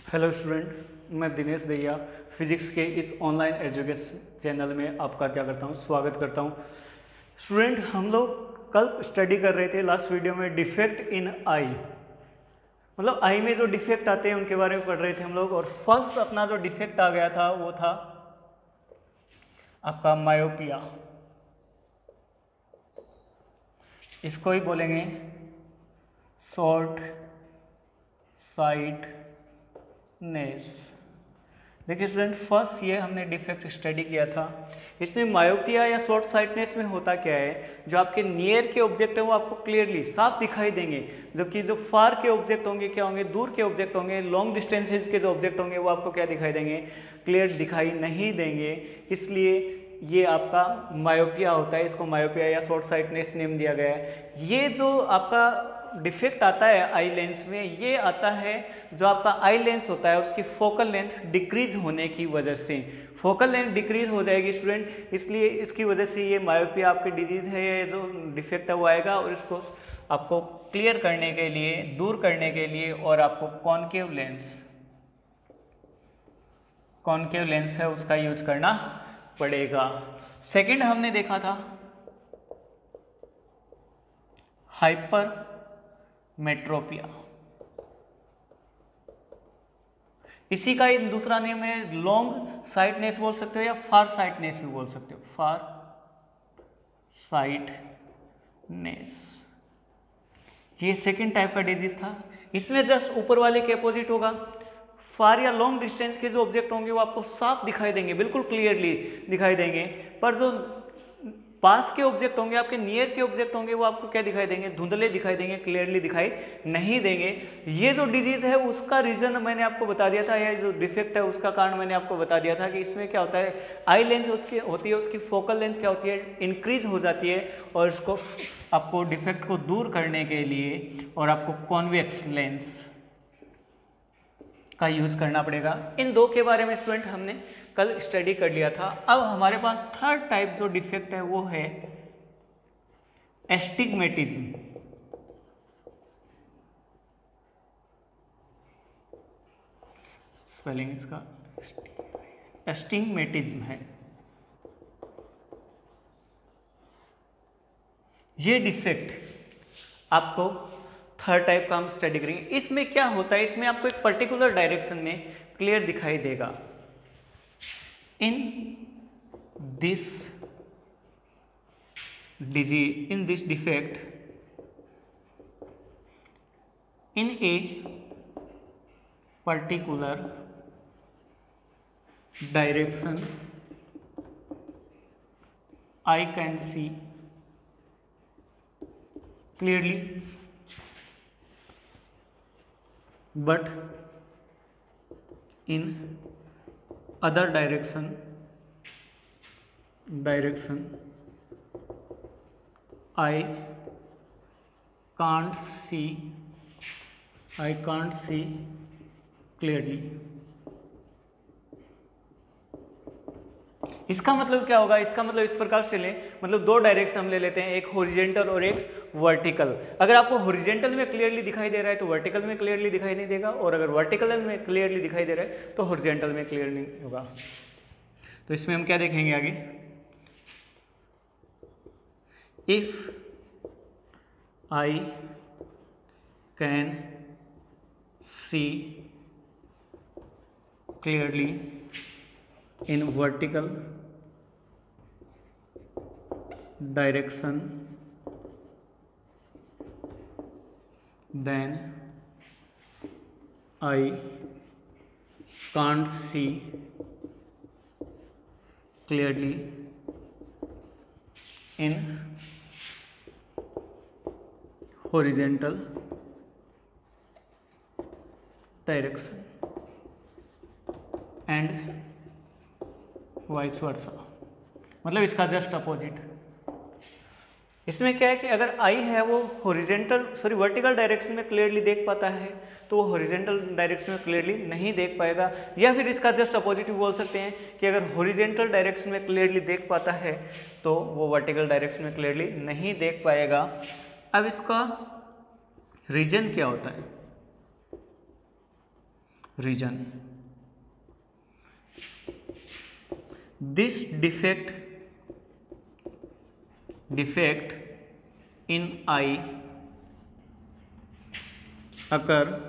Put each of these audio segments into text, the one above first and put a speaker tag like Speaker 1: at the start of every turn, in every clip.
Speaker 1: Hello student, मैं दिनेश दैया physics के इस ऑनलाइन एजुकेशन चैनल में आपका क्या करता हूँ, स्वागत करता हूँ। स्टूडेंट, हम लोग कल स्टडी कर रहे थे लास्ट वीडियो में डिफेक्ट इन आई, मतलब आई में जो डिफेक्ट आते हैं उनके बारे में पढ़ रहे थे हम लोग। और फर्स्ट अपना जो डिफेक्ट आ गया था वो था आपका मायोपिया। इसको ही बोलेंगे शॉर्ट साइटनेस। देखिए स्टूडेंट, फर्स्ट ये हमने डिफेक्ट स्टडी किया था। इसमें मायोपिया या शॉर्ट साइटनेस में होता क्या है, जो आपके नियर के ऑब्जेक्ट है वो आपको क्लियरली साफ दिखाई देंगे, जबकि जो फार के ऑब्जेक्ट होंगे क्या होंगे, दूर के ऑब्जेक्ट होंगे, लॉन्ग डिस्टेंसेज के जो ऑब्जेक्ट होंगे वो आपको क्या दिखाई देंगे, क्लियर दिखाई नहीं देंगे। इसलिए ये आपका मायोपिया होता है, इसको मायोपिया या शॉर्ट साइटनेस नेम दिया गया है। ये जो आपका डिफेक्ट आता है आई लेंस में, ये आता है जो आपका आई लेंस होता है उसकी फोकल लेंथ डिक्रीज होने की वजह से। फोकल लेंथ डिक्रीज हो जाएगी स्टूडेंट, इसलिए इसकी वजह से ये मायोपिया आपकी डिजीज है, ये जो डिफेक्ट है वो आएगा। और इसको आपको क्लियर करने के लिए, दूर करने के लिए, और आपको कॉन्केव लेंस है उसका यूज करना पड़ेगा। सेकंड हमने देखा था हाइपरमेट्रोपिया। इसी का एक दूसरा नेम है लॉन्ग साइटनेस बोल सकते हो या फार साइटनेस भी बोल सकते हो, फार साइटनेस। ये सेकंड टाइप का डिजीज था। इसमें जस्ट ऊपर वाले के अपोजिट होगा। फार या लॉन्ग डिस्टेंस के जो ऑब्जेक्ट होंगे वो आपको साफ दिखाई देंगे, बिल्कुल क्लियरली दिखाई देंगे, पर जो पास के ऑब्जेक्ट होंगे, आपके नियर के ऑब्जेक्ट होंगे, वो आपको क्या दिखाई देंगे, धुंधले दिखाई देंगे, क्लियरली दिखाई नहीं देंगे। ये जो डिजीज है उसका रीजन मैंने आपको बता दिया था, या जो डिफेक्ट है उसका कारण मैंने आपको बता दिया था कि इसमें क्या होता है, आई लेंस उसकी होती है, उसकी फोकल लेंथ क्या होती है, इंक्रीज हो जाती है। और इसको आपको डिफेक्ट को दूर करने के लिए और आपको कॉन्वेक्स लेंस का यूज करना पड़ेगा। इन दो के बारे में स्टूडेंट हमने कल स्टडी कर लिया था। अब हमारे पास थर्ड टाइप जो डिफेक्ट है वो है एस्टिग्मेटिज्म। स्पेलिंग इसका एस्टिग्मेटिज्म है। ये डिफेक्ट आपको थर्ड टाइप का हम स्टडी करेंगे। इसमें क्या होता है, इसमें आपको एक पर्टिकुलर डायरेक्शन में क्लियर दिखाई देगा। In this defect, in a particular direction, I can see clearly, but in other direction I can't see clearly। इसका मतलब क्या होगा, इसका मतलब इस प्रकार से लें, मतलब दो डायरेक्शन हम ले लेते हैं, एक हॉरिजेंटल और एक वर्टिकल। अगर आपको हॉरिजेंटल में क्लियरली दिखाई दे रहा है तो वर्टिकल में क्लियरली दिखाई नहीं देगा, और अगर वर्टिकल में क्लियरली दिखाई दे रहा है तो हॉरिजेंटल में क्लियर नहीं होगा। तो इसमें हम क्या देखेंगे आगे, if I can see clearly in vertical direction, then I can't see clearly in horizontal direction and vice versa, मतलब इसका जस्ट अपोजिट। इसमें क्या है कि अगर आई है वो वर्टिकल डायरेक्शन में क्लियरली देख पाता है तो वो हॉरिजेंटल डायरेक्शन में क्लियरली नहीं देख पाएगा, या फिर इसका जस्ट अपोजिट भी बोल सकते हैं कि अगर हॉरिजेंटल डायरेक्शन में क्लियरली देख पाता है तो वो वर्टिकल डायरेक्शन में क्लियरली नहीं देख पाएगा। अब इसका रीजन क्या होता है? region. This defect in eye occur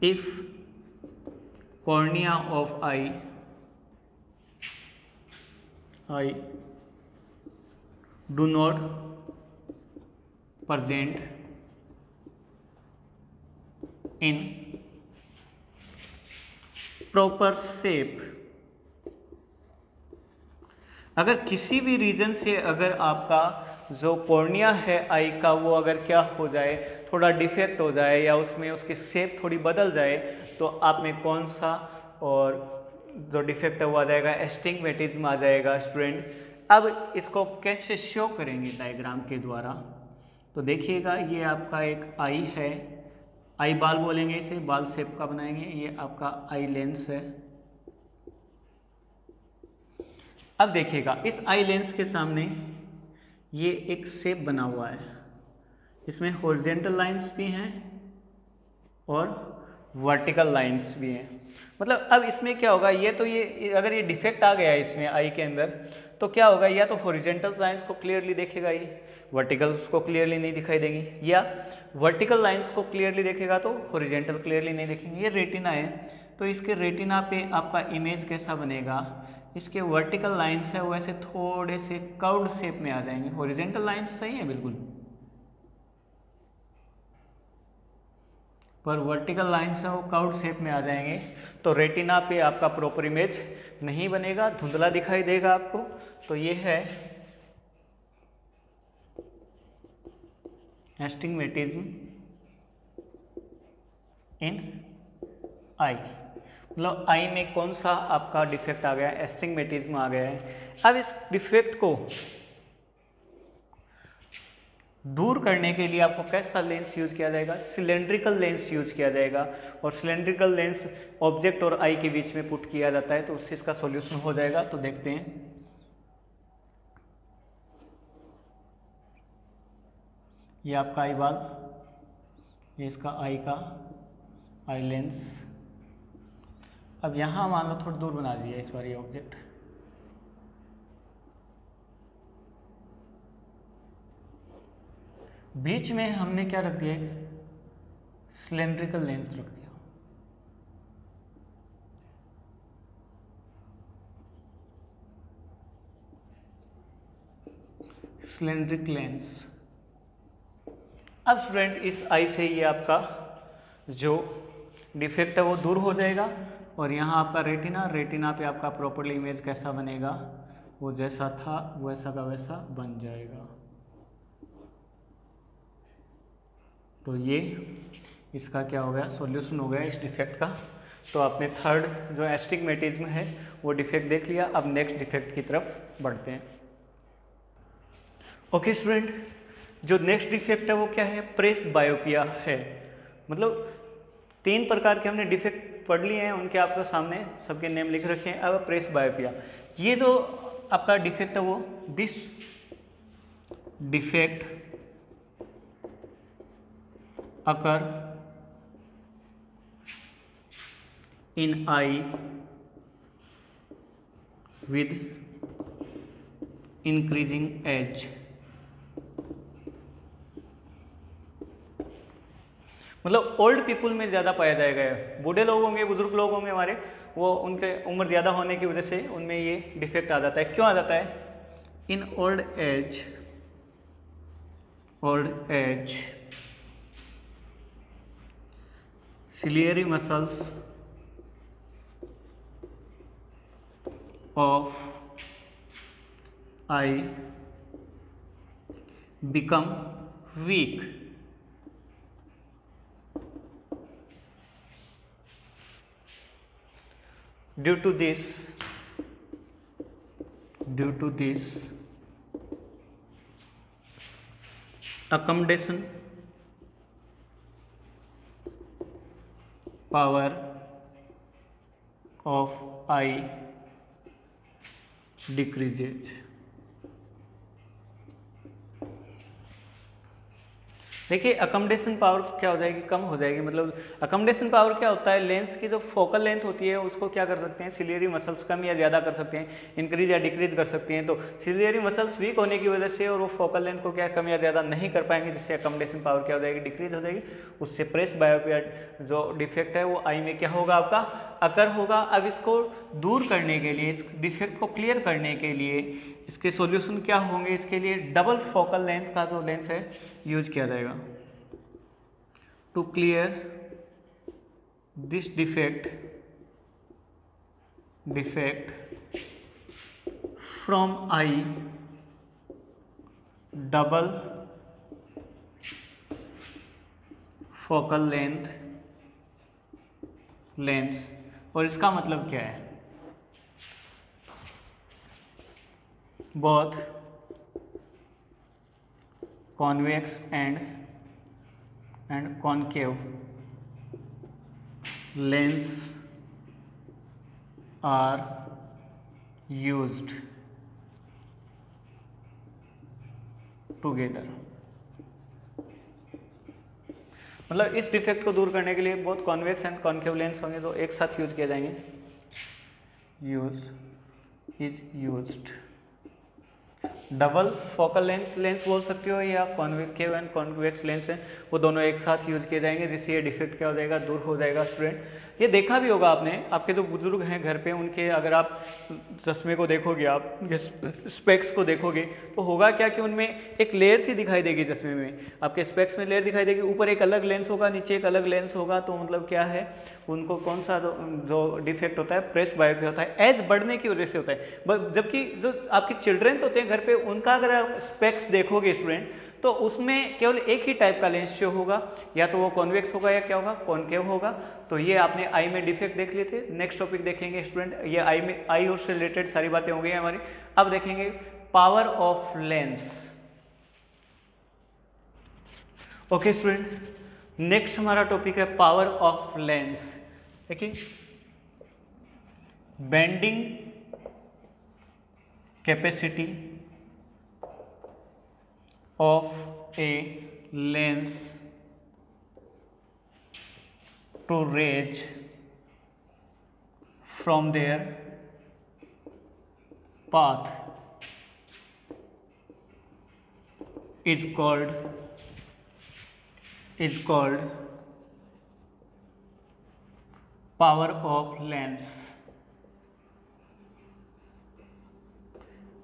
Speaker 1: if cornea of eye do not present in proper shape. अगर किसी भी रीजन से अगर आपका जो कॉर्निया है आई का वो अगर क्या हो जाए, थोड़ा डिफेक्ट हो जाए या उसमें उसकी शेप थोड़ी बदल जाए, तो आप में कौन सा और जो डिफेक्ट है वो आ जाएगा, एस्टिग्मेटिज्म आ जाएगा स्टूडेंट। अब इसको कैसे शो करेंगे डायग्राम के द्वारा, तो देखिएगा ये आपका एक आई है, आई बाल बोलेंगे इसे, बाल शेप का बनाएंगे, ये आपका आई लेंस है। अब देखिएगा इस आई लेंस के सामने ये एक शेप बना हुआ है, इसमें हॉरिजॉन्टल लाइंस भी हैं और वर्टिकल लाइंस भी हैं। मतलब अब इसमें क्या होगा, ये तो ये अगर ये डिफेक्ट आ गया है इसमें आई के अंदर, तो क्या होगा, या तो हॉरिजॉन्टल लाइंस को क्लियरली देखेगा ये, वर्टिकल्स को क्लियरली नहीं दिखाई देंगी, या वर्टिकल लाइंस को क्लियरली देखेगा तो हॉरिजॉन्टल क्लियरली नहीं देखेंगे। ये रेटिना है, तो इसके रेटिना पे आपका इमेज कैसा बनेगा, इसके वर्टिकल लाइंस है वो ऐसे थोड़े से कर्व्ड शेप में आ जाएंगे, हॉरिजॉन्टल लाइंस सही है बिल्कुल, पर वर्टिकल लाइंस है वो कर्व्ड शेप में आ जाएंगे, तो रेटिना पे आपका प्रॉपर इमेज नहीं बनेगा, धुंधला दिखाई देगा आपको। तो ये है एस्टिग्मेटिज्म इन आई, मतलब आई में कौन सा आपका डिफेक्ट आ गया, एस्टिग्मेटिज्म आ गया है। अब इस डिफेक्ट को दूर करने के लिए आपको कैसा लेंस यूज किया जाएगा, सिलेंड्रिकल लेंस यूज किया जाएगा, और सिलेंड्रिकल लेंस ऑब्जेक्ट और आई के बीच में पुट किया जाता है, तो उससे इसका सॉल्यूशन हो जाएगा। तो देखते हैं, ये आपका आई बाल, ये इसका आई का आई लेंस। अब यहाँ मान लो थोड़ा दूर बना दिया इस बार ये ऑब्जेक्ट, बीच में हमने क्या रख दिया, सिलेंड्रिकल लेंस रख दिया। सिलेंड्रिक लेंस। अब स्टूडेंट इस आई से ये आपका जो डिफेक्ट है वो दूर हो जाएगा, और यहाँ आपका रेटिना, रेटिना पे आपका प्रॉपर्ली इमेज कैसा बनेगा, वो जैसा था वैसा का वैसा बन जाएगा। तो ये इसका क्या हो गया, सॉल्यूशन हो गया इस डिफेक्ट का। तो आपने थर्ड जो एस्टिग्मेटिज्म है वो डिफेक्ट देख लिया। अब नेक्स्ट डिफेक्ट की तरफ बढ़ते हैं। ओके स्टूडेंट, जो नेक्स्ट डिफेक्ट है वो क्या है, प्रेस बायोपिया है। मतलब 3 प्रकार के हमने डिफेक्ट पढ़ लिए हैं, उनके आपके सामने सबके नेम लिख रखे हैं। अब प्रेस बायोपिया, ये जो आपका डिफेक्ट है वो, this defect occur in eye with increasing age। मतलब ओल्ड पीपुल में ज़्यादा पाया जाएगा, बूढ़े लोग होंगे, बुजुर्ग लोग होंगे हमारे, वो उनके उम्र ज़्यादा होने की वजह से उनमें ये डिफेक्ट आ जाता है। क्यों आ जाता है, in old age ciliary muscles of eye become weak। Due to this accommodation power of eye decreases। देखिए अकोमोडेशन पावर क्या हो जाएगी, कम हो जाएगी। मतलब अकोमोडेशन पावर क्या होता है, लेंस की जो फोकल लेंथ होती है उसको क्या कर सकते हैं, सिलियरी मसल्स कम या ज़्यादा कर सकते हैं, इंक्रीज या डिक्रीज कर सकते हैं। तो सिलियरी मसल्स वीक होने की वजह से और वो फोकल लेंथ को क्या कम या ज़्यादा नहीं कर पाएंगे, जिससे अकोमोडेशन पावर क्या हो जाएगी, डिक्रीज हो जाएगी। उससे प्रेस बायोपिया जो डिफेक्ट है वो आई में क्या होगा, आपका अकर होगा। अब इसको दूर करने के लिए, इस डिफेक्ट को क्लियर करने के लिए इसके सॉल्यूशन क्या होंगे, इसके लिए डबल फोकल लेंथ का जो लेंस है यूज किया जाएगा। To clear this defect from eye, double focal lens. और इसका मतलब क्या है, both convex and concave lens are used together। मतलब इस डिफेक्ट को दूर करने के लिए बहुत कॉन्वेक्स एंड कॉन्केव लेंस होंगे तो एक साथ यूज किए जाएंगे। यूज्ड डबल फोकल लेंस बोल सकते हो या कॉन्वेकेव एंड कॉन्वेक्स लेंस है, वो दोनों एक साथ यूज किए जाएंगे, जिससे ये डिफेक्ट क्या हो जाएगा, दूर हो जाएगा। स्टूडेंट ये देखा भी होगा आपने, आपके जो बुजुर्ग हैं घर पे, उनके अगर आप चश्मे को देखोगे, आप स्पेक्स को देखोगे तो होगा क्या कि उनमें एक लेयर सी दिखाई देगी चश्मे में, आपके स्पेक्स में लेयर दिखाई देगी, ऊपर एक अलग लेंस होगा, नीचे एक अलग लेंस होगा। तो मतलब क्या है, उनको कौन सा जो डिफेक्ट होता है, प्रेस बायोपिया होता है, एज बढ़ने की वजह से होता है। जबकि जो आपके चिल्ड्रंस होते हैं घर पे, उनका अगर आप स्पेक्स देखोगे स्टूडेंट, तो उसमें केवल एक ही टाइप का लेंस शो होगा, या तो वो कॉन्वेक्स होगा या क्या होगा, कॉनकेव होगा। तो ये आपने आई में डिफेक्ट देख लिए थे। नेक्स्ट टॉपिक देखेंगे स्टूडेंट, ये आई और से रिलेटेड सारी बातें हो गई हमारी। अब देखेंगे power of lens. Okay student, next हमारा टॉपिक है पावर ऑफ लेंस। देखिए bending capacity of a lens to rays from their path is called power of lens।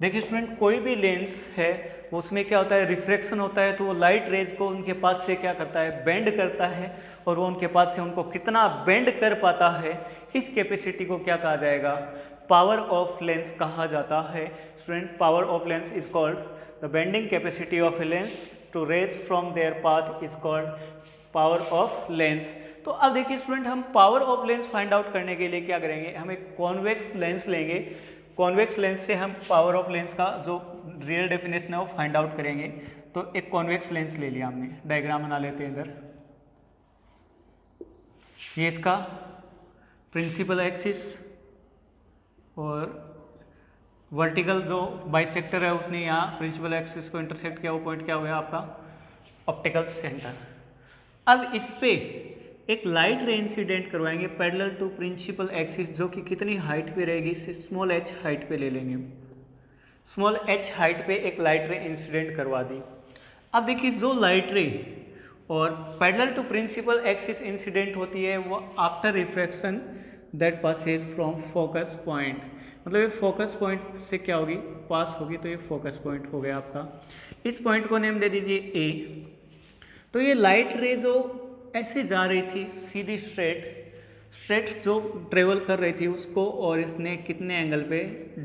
Speaker 1: देखिए स्टूडेंट, कोई भी लेंस है उसमें क्या होता है, रिफ्रैक्शन होता है, तो वो लाइट रेज को उनके पास से क्या करता है, बेंड करता है, और वो उनके पास से उनको कितना बेंड कर पाता है, इस कैपेसिटी को क्या कहा जाएगा, पावर ऑफ लेंस कहा जाता है। Student power of lens is called the bending capacity of a lens to rays from their path is called power of lens. तो अब देखिए स्टूडेंट, हम power of lens find out करने के लिए क्या करेंगे, हम एक कॉन्वेक्स लेंस लेंगे। कॉन्वेक्स लेंस से हम पावर ऑफ लेंस का जो रियल डेफिनेशन है वो फाइंड आउट करेंगे। तो एक कॉन्वेक्स लेंस ले लिया हमने, डायग्राम बना लेते हैं इधर। ये इसका प्रिंसिपल एक्सिस और वर्टिकल जो बाइसेक्टर है उसने यहाँ प्रिंसिपल एक्सिस को इंटरसेक्ट किया, वो पॉइंट क्या हो गया आपका, ऑप्टिकल सेंटर। अब इस पे एक लाइट रे इंसिडेंट करवाएंगे पैरेलल टू प्रिंसिपल एक्सिस, जो कि कितनी हाइट पे रहेगी, इसे स्मॉल h हाइट पे ले लेंगे। स्मॉल h हाइट पे एक लाइट रे इंसिडेंट करवा दी। अब देखिए जो लाइट रे और parallel to principal axis incident होती है वो after refraction that passes from focus point, मतलब ये फोकस पॉइंट से क्या होगी, पास होगी, तो ये फोकस पॉइंट हो गया आपका। इस पॉइंट को नेम दे दीजिए ए। तो ये लाइट रे जो ऐसे जा रही थी सीधी स्ट्रेट जो ट्रेवल कर रही थी उसको, और इसने कितने एंगल पे,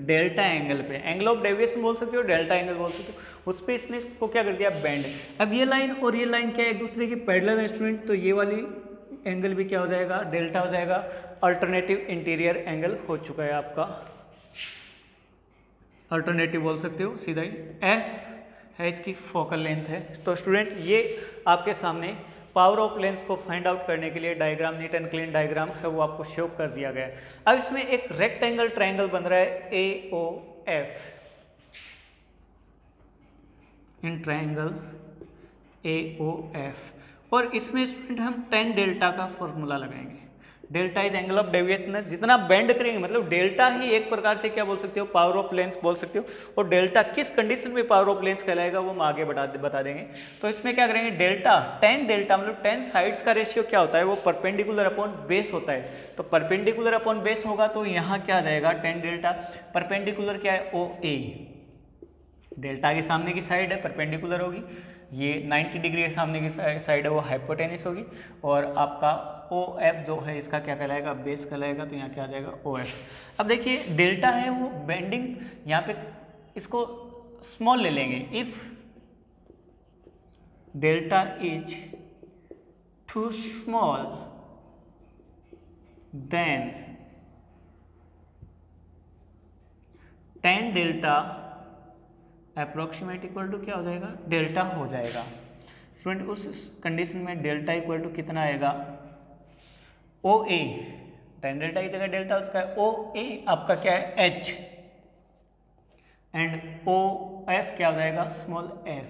Speaker 1: डेल्टा एंगल पे, एंगल ऑफ डेविएशन बोल सकते हो, डेल्टा एंगल बोल सकते हो, उस पर इसने इसको क्या कर दिया, बेंड। अब ये लाइन और ये लाइन क्या है, एक दूसरे की पैरेलल है स्टूडेंट, तो ये वाली एंगल भी क्या हो जाएगा, डेल्टा हो जाएगा। अल्टरनेटिव इंटीरियर एंगल हो चुका है आपका, अल्टरनेटिव बोल सकते हो सीधा ही। एफ है इसकी फोकल लेंथ है। तो स्टूडेंट ये आपके सामने पावर ऑफ लेंस को फाइंड आउट करने के लिए diagram, neat and clean diagram है, वो आपको शो कर दिया गया है। अब इसमें एक रेक्टेंगल ट्रायंगल बन रहा है AOF। In triangle AOF। और इसमें स्टूडेंट हम टेन डेल्टा का फॉर्मूला लगाएंगे। Delta is angle of deviation है, जितना बेंड करेंगे, मतलब डेल्टा ही एक प्रकार से क्या बोल सकते हो, पावर ऑफ लेंस बोल सकते हो। और डेल्टा किस कंडीशन में पावर ऑफ लेंस कहलाएगा वो हम आगे बता देंगे। तो इसमें क्या करेंगे, डेल्टा टेन डेल्टा मतलब 10 साइड्स का रेशियो क्या होता है, वो परपेंडिकुलर अपॉन बेस होता है। तो परपेंडिकुलर अपॉन बेस होगा तो यहाँ क्या आ जाएगा, टेन डेल्टा परपेंडिकुलर क्या है, OA। डेल्टा के सामने की साइड है परपेंडिकुलर होगी, ये 90 डिग्री के सामने की साइड है वो हाइपोटेनिस होगी। और आपका OF जो है इसका क्या कहलाएगा, बेस कहलाएगा। तो यहाँ क्या आ जाएगा, OF। अब देखिए डेल्टा है वो बेंडिंग, यहाँ पे इसको स्मॉल ले लेंगे। If delta is too small then tan delta approximate equal to क्या हो जाएगा, डेल्टा हो जाएगा। स्टूडेंट उस कंडीशन में डेल्टा इक्वल टू कितना आएगा, OA। टेन डेल्टा की जगह डेल्टा उसका है OA आपका क्या है, H। एंड OF क्या हो जाएगा, स्मॉल f।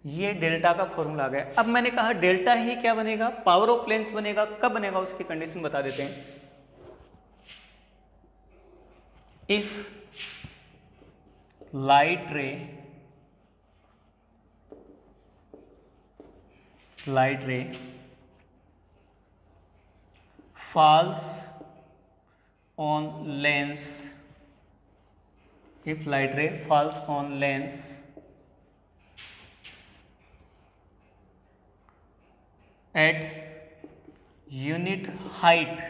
Speaker 1: ये डेल्टा का फॉर्मूला आ गया। अब मैंने कहा डेल्टा ही क्या बनेगा, पावर ऑफ लेंस बनेगा। कब बनेगा उसकी कंडीशन बता देते हैं। If light ray falls on lens, if light ray falls on lens at unit height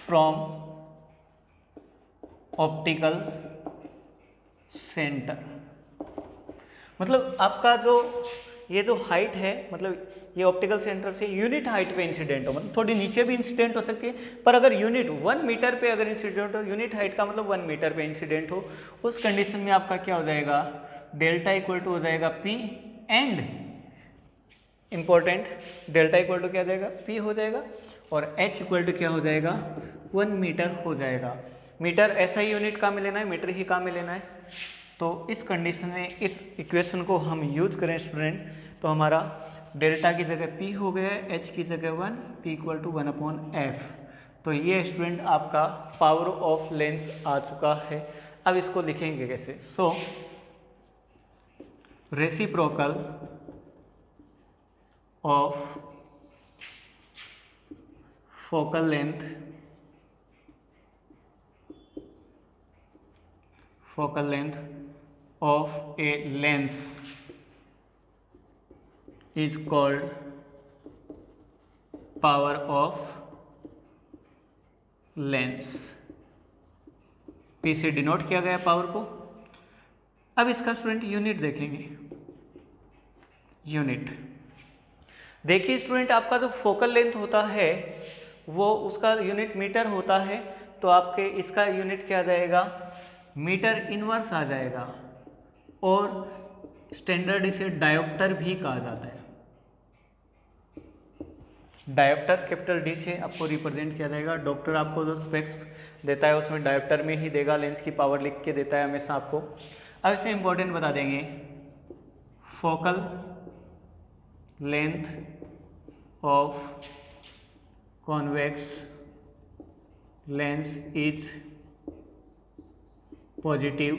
Speaker 1: from optical centre, मतलब आपका ये जो हाइट है, मतलब ये ऑप्टिकल सेंटर से यूनिट हाइट पे इंसिडेंट हो, मतलब थोड़ी नीचे भी इंसिडेंट हो सकती है, पर अगर यूनिट 1 मीटर पे अगर इंसिडेंट हो, यूनिट हाइट का मतलब 1 मीटर पे इंसिडेंट हो, उस कंडीशन में आपका क्या हो जाएगा, डेल्टा इक्वल टू हो जाएगा P। And important, delta equal to क्या हो जाएगा, P हो जाएगा। और H इक्वल टू क्या हो जाएगा, 1 मीटर हो जाएगा। मीटर ऐसा ही यूनिट काम में लेना है, मीटर ही काम में लेना है। तो इस कंडीशन में इस इक्वेशन को हम यूज करें स्टूडेंट, तो हमारा डेल्टा की जगह P हो गया, H की जगह 1, P इक्वल टू 1/f। तो ये स्टूडेंट आपका पावर ऑफ लेंस आ चुका है। अब इसको लिखेंगे कैसे, so reciprocal of focal length of a lens is called power of lens। P से डिनोट किया गया पावर को। अब इसका स्टूडेंट यूनिट देखेंगे। यूनिट देखिए स्टूडेंट, आपका जो फोकल लेंथ होता है वो उसका यूनिट मीटर होता है, तो आपके इसका यूनिट क्या आ जाएगा, मीटर इनवर्स आ जाएगा। और स्टैंडर्ड इसे डायोप्टर भी कहा जाता है। डायोप्टर कैपिटल D से आपको रिप्रेजेंट किया जाएगा। डॉक्टर आपको जो स्पेक्स देता है उसमें डायोप्टर में ही देगा, लेंस की पावर लिख के देता है हमेशा आपको। अब इसे इंपॉर्टेंट बता देंगे, focal length of convex lens is positive,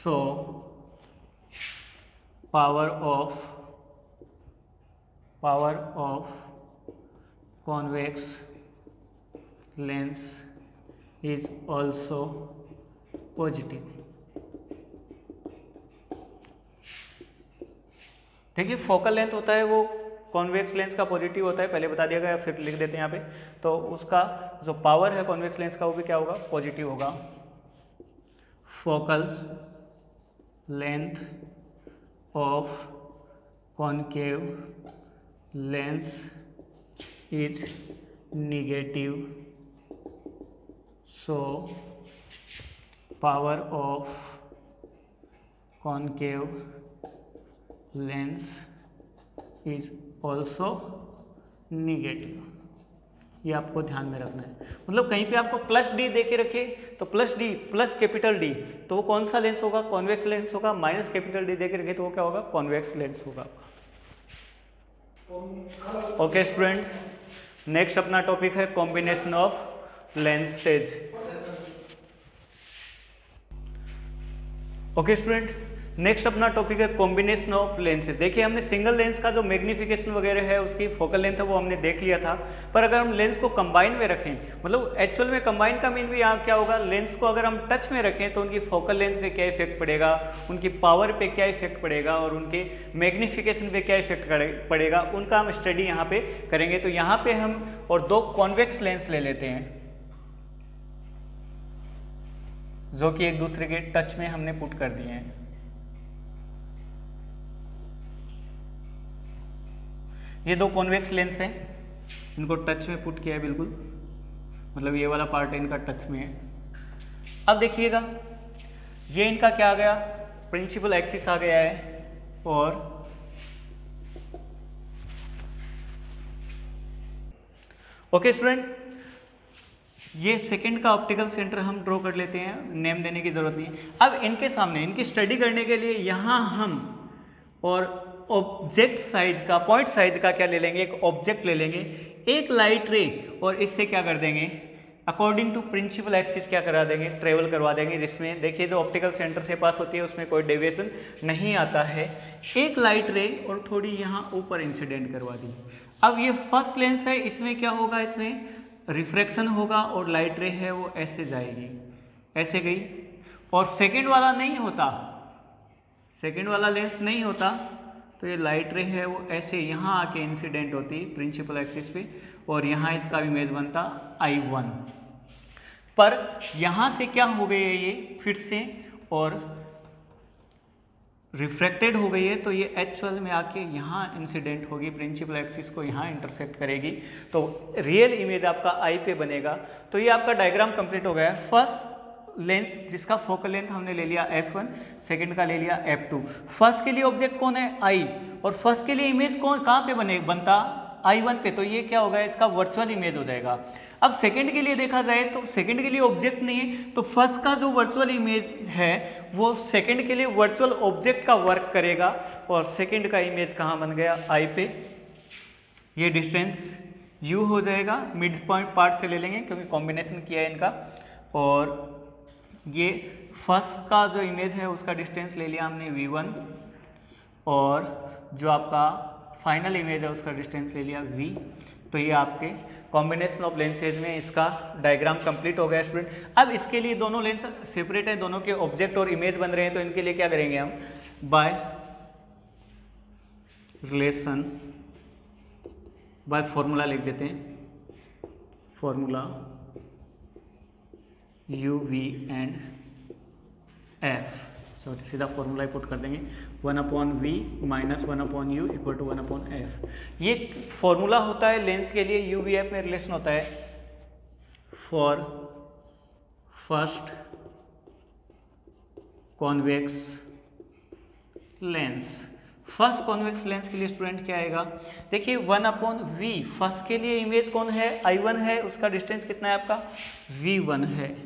Speaker 1: so power of convex lens is also positive। देखिए फोकल लेंथ होता है वो कॉन्वेक्स लेंस का पॉजिटिव होता है, पहले बता दिया गया, फिर लिख देते हैं यहाँ पे। तो उसका जो पावर है कॉन्वेक्स लेंस का वो भी क्या होगा, पॉजिटिव होगा। Focal length of concave lens is negative, so power of concave lens is also negative. ये आपको ध्यान में रखना है। मतलब कहीं पे आपको प्लस डी दे के रखे तो plus D plus capital D, तो वो कौन सा लेंस होगा? कॉन्वेक्स लेंस होगा। माइनस कैपिटल डी दे के रखे तो वो क्या होगा? कॉन्वेक्स लेंस होगा। ओके स्टूडेंट, नेक्स्ट अपना टॉपिक है combination of lenses. Okay student, next अपना टॉपिक है कॉम्बिनेशन ऑफ लेंसेज। देखिए हमने सिंगल लेंस का जो मैग्निफिकेशन वगैरह है, उसकी फोकल लेंथ है, वो हमने देख लिया था। पर अगर हम लेंस को कंबाइन में रखें, मतलब एक्चुअल में कंबाइन का मीन भी यहाँ क्या होगा? लेंस को अगर हम टच में रखें तो उनकी फोकल लेंथ पे क्या इफेक्ट पड़ेगा, उनकी पावर पे क्या इफेक्ट पड़ेगा और उनके मैग्निफिकेशन पे क्या इफेक्ट पड़ेगा, उनका हम स्टडी यहाँ पे करेंगे। तो यहाँ पे हम और दो कॉन्वेक्स लेंस ले लेते हैं जो कि एक दूसरे के टच में हमने पुट कर दिए हैं। ये दो कॉन्वेक्स लेंस हैं, इनको टच में पुट किया है बिल्कुल, मतलब ये वाला पार्ट इनका टच में है। अब देखिएगा ये इनका क्या आ गया? प्रिंसिपल एक्सिस आ गया है। और ओके स्टूडेंट, ये सेकंड का ऑप्टिकल सेंटर हम ड्रॉ कर लेते हैं, नेम देने की जरूरत नहीं। अब इनके सामने इनकी स्टडी करने के लिए यहाँ हम और ऑब्जेक्ट साइज का, पॉइंट साइज का क्या ले लेंगे? एक ऑब्जेक्ट ले लेंगे, एक लाइट रे, और इससे क्या कर देंगे? अकॉर्डिंग टू प्रिंसिपल एक्सिस क्या करा देंगे? ट्रेवल करवा देंगे, जिसमें देखिए जो ऑप्टिकल सेंटर से पास होती है उसमें कोई डेविएशन नहीं आता है। एक लाइट रे और थोड़ी यहाँ ऊपर इंसिडेंट करवा दी। अब ये फर्स्ट लेंस है, इसमें क्या होगा? इसमें रिफ्रैक्शन होगा और लाइट रे है वो ऐसे जाएगी, ऐसे गई। और सेकेंड वाला नहीं होता, सेकेंड वाला लेंस नहीं होता, तो ये लाइट रे है वो ऐसे यहाँ आके इंसिडेंट होती प्रिंसिपल एक्सिस पे, और यहाँ इसका इमेज बनता I1। पर यहाँ से क्या हो गई है? ये फिर से और रिफ्रैक्टेड हो गई है, तो ये एक्चुअल में आके यहाँ इंसिडेंट होगी, प्रिंसिपल एक्सिस को यहाँ इंटरसेक्ट करेगी, तो रियल इमेज आपका आई पे बनेगा। तो ये आपका डायग्राम कंप्लीट हो गया। फर्स्ट लेंस जिसका फोकल लेंथ हमने ले लिया f1, सेकंड का ले लिया f2। फर्स्ट के लिए ऑब्जेक्ट कौन है? I, और फर्स्ट के लिए इमेज कौन कहाँ पे बनता? I1 पे, तो ये क्या होगा? इसका वर्चुअल इमेज हो जाएगा। अब सेकंड के लिए देखा जाए तो सेकंड के लिए ऑब्जेक्ट नहीं है, तो फर्स्ट का जो वर्चुअल इमेज है वो सेकंड के लिए वर्चुअल ऑब्जेक्ट का वर्क करेगा, और सेकंड का इमेज कहाँ बन गया? I पे। ये डिस्टेंस U हो जाएगा, मिड पॉइंट पार्ट से ले लेंगे क्योंकि कॉम्बिनेशन किया है इनका। और ये फर्स्ट का जो इमेज है उसका डिस्टेंस ले लिया हमने V1, और जो आपका फाइनल इमेज है उसका डिस्टेंस ले लिया V। तो ये आपके कॉम्बिनेशन ऑफ लेंसेज में इसका डायग्राम कंप्लीट हो गया स्टूडेंट। अब इसके लिए दोनों लेंस सेपरेट है, दोनों के ऑब्जेक्ट और इमेज बन रहे हैं, तो इनके लिए क्या करेंगे हम? बाय रिलेशन, बाय फॉर्मूला लिख देते हैं, फॉर्मूला UV एंड F। तो सीधा फॉर्मूला ही पुट कर देंगे, 1/V minus 1/U equal to 1/F। ये फॉर्मूला होता है लेंस के लिए, UV/F में रिलेशन होता है for first convex lens. First convex lens के लिए स्टूडेंट क्या आएगा? देखिए 1/V, फर्स्ट के लिए इमेज कौन है? I1 है, उसका डिस्टेंस कितना है आपका? V1 है,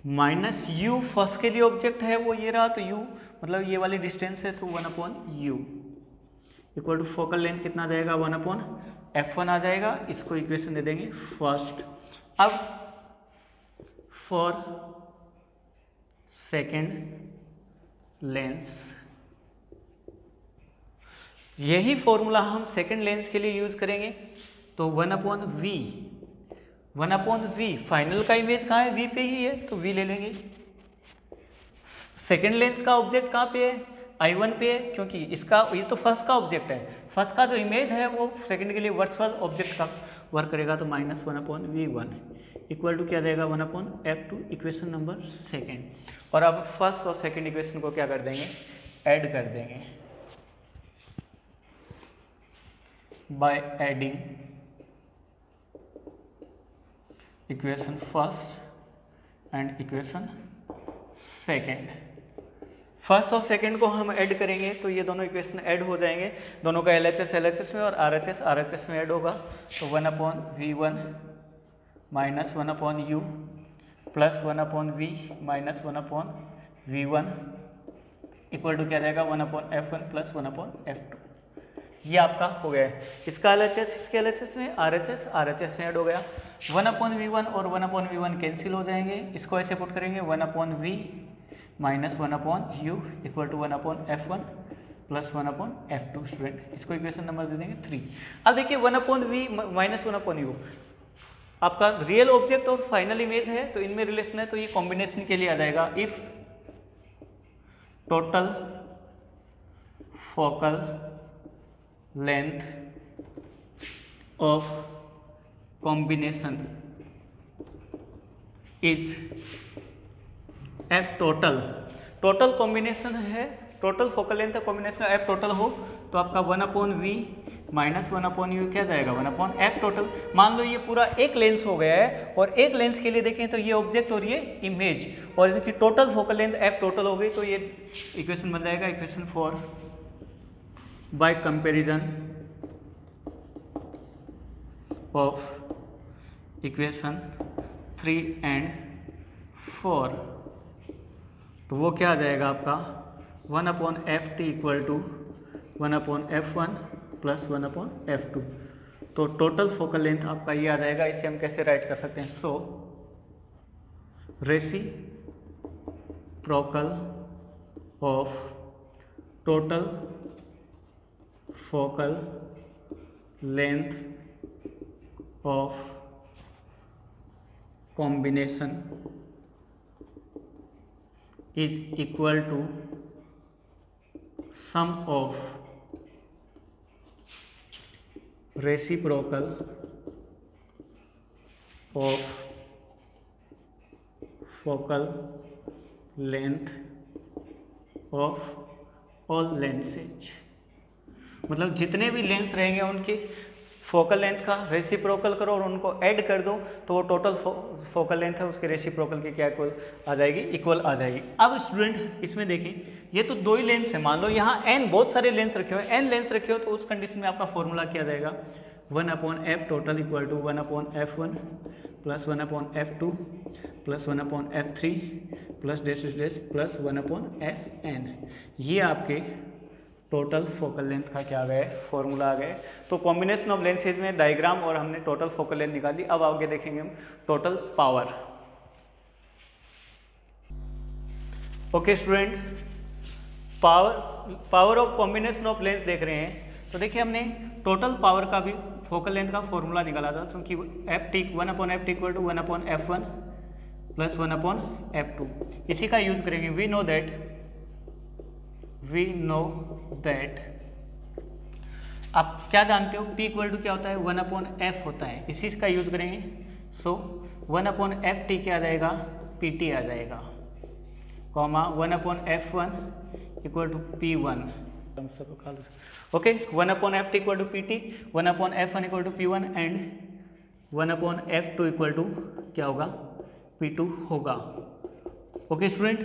Speaker 1: माइनस U, फर्स्ट के लिए ऑब्जेक्ट है वो ये रहा, तो U मतलब ये वाली डिस्टेंस है, तो 1/U equal to focal length कितना आ जाएगा? 1/F1 आ जाएगा। इसको इक्वेशन दे देंगे फर्स्ट। अब फॉर सेकेंड लेंस, यही फॉर्मूला हम सेकेंड लेंस के लिए यूज करेंगे, तो 1/V फाइनल का इमेज कहाँ है? V पे ही है, तो V ले लेंगे। सेकेंड लेंस का ऑब्जेक्ट कहाँ पे है? I1 पे है, क्योंकि इसका ये तो फर्स्ट का ऑब्जेक्ट है, फर्स्ट का जो इमेज है वो सेकेंड के लिए वर्चुअल ऑब्जेक्ट का वर्क करेगा, तो माइनस 1/V1 इक्वल टू क्या जाएगा? 1/F2, equation number second. और अब फर्स्ट और सेकेंड इक्वेशन को क्या कर देंगे? ऐड कर देंगे by adding equation first and equation second. First और सेकंड को हम ऐड करेंगे तो ये दोनों इक्वेशन ऐड हो जाएंगे, दोनों का LHS में और RHS में ऐड होगा। तो 1/V1 minus 1/U plus 1/V minus 1/V1 equal to क्या जाएगा 1/F1 प्लस 1/F2। ये आपका हो गया है। इसका LHS इसके LHS में, RHS में ऐड हो गया। 1/V1 और 1/V1 कैंसिल हो जाएंगे, इसको ऐसे पुट करेंगे 1/V minus 1/U equal to 1/F1 plus 1/F2। Student इसको इक्वेशन नंबर दे देंगे 3। अब देखिए 1/V माइनस 1/U आपका रियल ऑब्जेक्ट और फाइनल इमेज है, तो इनमें रिलेशन है, तो ये कॉम्बिनेशन के लिए आ जाएगा। If total focal length of combination is F total, total combination है, total focal length combination F total हो तो आपका 1/V माइनस 1/U क्या जाएगा 1/F टोटल। मान लो ये पूरा एक लेंस हो गया है और एक लेंस के लिए देखें तो ये ऑब्जेक्ट और ये इमेज और इसकी total focal length F total हो गई, तो ये इक्वेशन बन जाएगा equation 4 bye comparison of equation 3 and 4। तो वो क्या आ जाएगा आपका 1/Ft equal to 1/F1 plus 1/F2। तो टोटल फोकल लेंथ आपका ये आ जाएगा। इसे हम कैसे राइट कर सकते हैं, so reciprocal of total focal length of combination is equal to sum of reciprocal of focal length of all lenses। मतलब जितने भी लेंस रहेंगे उनकी फोकल लेंथ का रेसिप्रोकल करो और उनको ऐड कर दो तो वो टोटल फोकल लेंथ है उसके रेसिप्रोकल की क्या इक्वल आ जाएगी, इक्वल आ जाएगी। अब स्टूडेंट इसमें देखिए ये तो दो ही लेंस है, मान लो यहाँ n बहुत सारे लेंस रखे हो, n लेंस रखे हो, तो उस कंडीशन में आपका फॉर्मूला क्या जाएगा 1/F total equal to 1/F1 plus 1/F2 plus 1/F3 plus dash plus 1/Fn। ये आपके टोटल फोकल लेंथ का क्या आ गया है, फॉर्मूला आ गया है। तो कॉम्बिनेशन ऑफ लेंसेज में डायग्राम और हमने टोटल फोकल लेंथ निकाली। अब आगे देखेंगे हम total power. Okay student, power of combination of lens देख रहे हैं। तो देखिए हमने टोटल पावर का भी फोकल लेंथ का फॉर्मूला निकाला था, क्योंकि Ft 1/Ft equal to 1/F1 plus 1/F2। इसी का यूज करेंगे। वी नो दैट आप क्या जानते हो P इक्वल टू क्या होता है 1/F होता है, इसी का यूज करेंगे। सो 1/Ft क्या आ जाएगा Pt आ जाएगा, comma 1/F1 equal to P1। Okay 1/Ft equal to Pt, 1/F1 equal to P1 and 1/F2 equal to क्या होगा P2 होगा। ओके स्टूडेंट,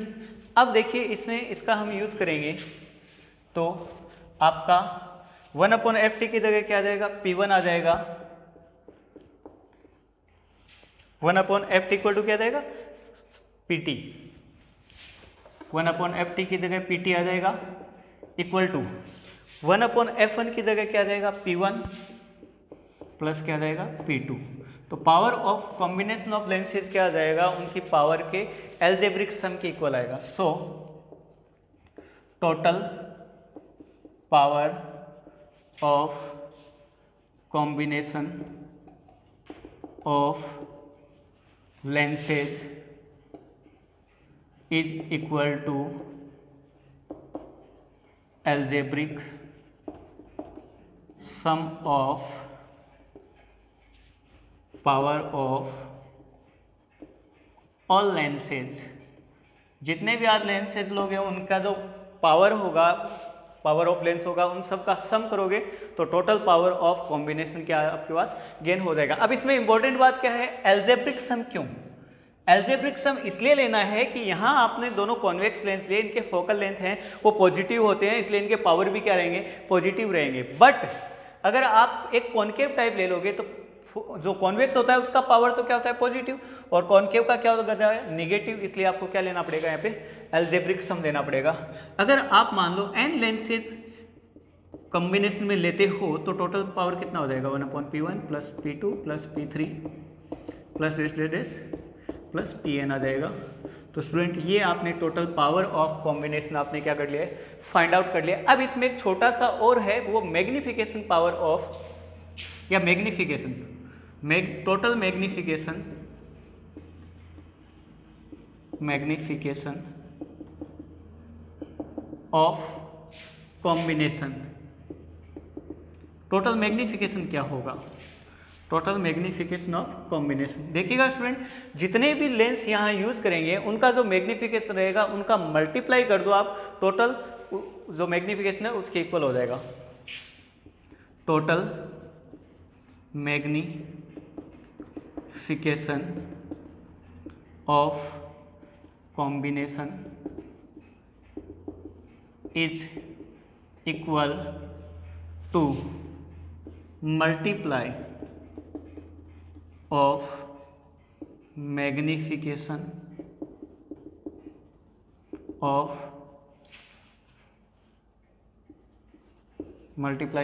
Speaker 1: अब देखिए इसमें इसका हम यूज करेंगे तो आपका 1/Ft की जगह क्या आ जाएगा P1 आ जाएगा। 1/Ft इक्वल टू क्या आ जाएगा Pt, 1/Ft की जगह Pt आ जाएगा इक्वल टू 1/F1 की जगह क्या आ जाएगा P1 प्लस क्या आ जाएगा P2। तो power of combination of lenses क्या आ जाएगा, उनकी पावर के एल्जेब्रिक सम के इक्वल आएगा। So total power of combination of lenses is equal to algebraic sum of power of all lenses. जितने भी आप लेंसेज लोगे उनका जो पावर होगा, पावर ऑफ लेंस होगा, उन सब का सम करोगे तो टोटल पावर ऑफ कॉम्बिनेशन क्या आपके पास गेन हो जाएगा। अब इसमें इंपॉर्टेंट बात क्या है, एल्जेब्रिक सम क्यों, एल्जेब्रिक सम इसलिए लेना है कि यहाँ आपने दोनों कॉन्वेक्स लेंस लिए, इनके फोकल लेंथ हैं वो पॉजिटिव होते हैं, इसलिए इनके पावर भी क्या रहेंगे, पॉजिटिव रहेंगे। बट अगर आप एक कॉनकेव टाइप ले लोगे तो जो कॉन्वेक्स होता है उसका पावर तो क्या होता है, पॉजिटिव, और कॉनकेव का क्या होता है, निगेटिव, इसलिए आपको क्या लेना पड़ेगा यहाँ पे, एल्जेब्रिक सम लेना पड़ेगा। अगर आप मान लो n लेंसेज कॉम्बिनेशन में लेते हो तो टोटल पावर कितना हो जाएगा, 1/p1 plus p2 plus p3 plus dash plus pn आ जाएगा। तो स्टूडेंट ये आपने टोटल पावर ऑफ कॉम्बिनेशन आपने क्या कर लिया है, फाइंड आउट कर लिया। अब इसमें एक छोटा सा और है, वो मैग्निफिकेशन पावर ऑफ या magnification, total magnification of combination. Total magnification क्या होगा, टोटल मैग्निफिकेशन ऑफ कॉम्बिनेशन। देखिएगा स्टूडेंट, जितने भी लेंस यहाँ यूज करेंगे उनका जो मैग्निफिकेशन रहेगा उनका मल्टीप्लाई कर दो आप, टोटल जो मैग्निफिकेशन है उसके इक्वल हो जाएगा। Total magnification of combination is equal to multiply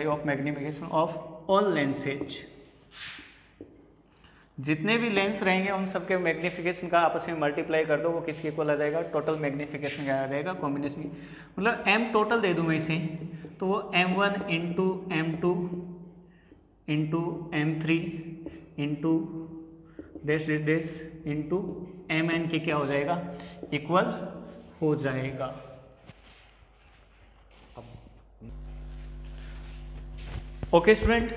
Speaker 1: of magnification of all lenses. जितने भी लेंस रहेंगे उन सबके मैग्निफिकेशन का आपस में मल्टीप्लाई कर दो, वो किसके इक्वल आ जाएगा, टोटल मैग्निफिकेशन क्या आ जाएगा, कॉम्बिनेशन। मतलब m टोटल दे दूं मैं इसे, तो वो m1 into m2 into m3 into dash into mn के क्या हो जाएगा, इक्वल हो जाएगा। ओके स्टूडेंट,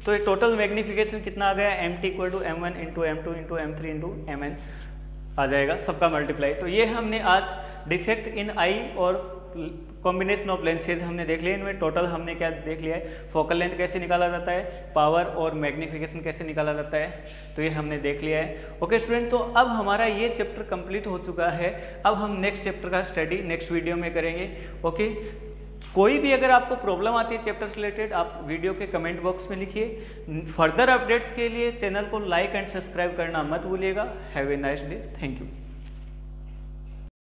Speaker 1: तो ये टोटल मैग्निफिकेशन कितना आ गया, mt equal to m1 into m2 into m3 into mn आ जाएगा, सबका मल्टीप्लाई। तो ये हमने आज डिफेक्ट इन आई और कॉम्बिनेशन ऑफ लेंसेज हमने देख लिया। इनमें टोटल हमने क्या देख लिया है, फोकल लेंथ कैसे निकाला जाता है, पावर और मैग्निफिकेशन कैसे निकाला जाता है, तो ये हमने देख लिया है। ओके स्टूडेंट, तो अब हमारा ये चैप्टर कंप्लीट हो चुका है। अब हम नेक्स्ट चैप्टर का स्टडी नेक्स्ट वीडियो में करेंगे। ओके, कोई भी अगर आपको प्रॉब्लम आती है चैप्टर से रिलेटेड, आप वीडियो के कमेंट बॉक्स में लिखिए। फर्दर अपडेट्स के लिए चैनल को लाइक एंड सब्सक्राइब करना मत भूलिएगा। Have a nice day, thank you.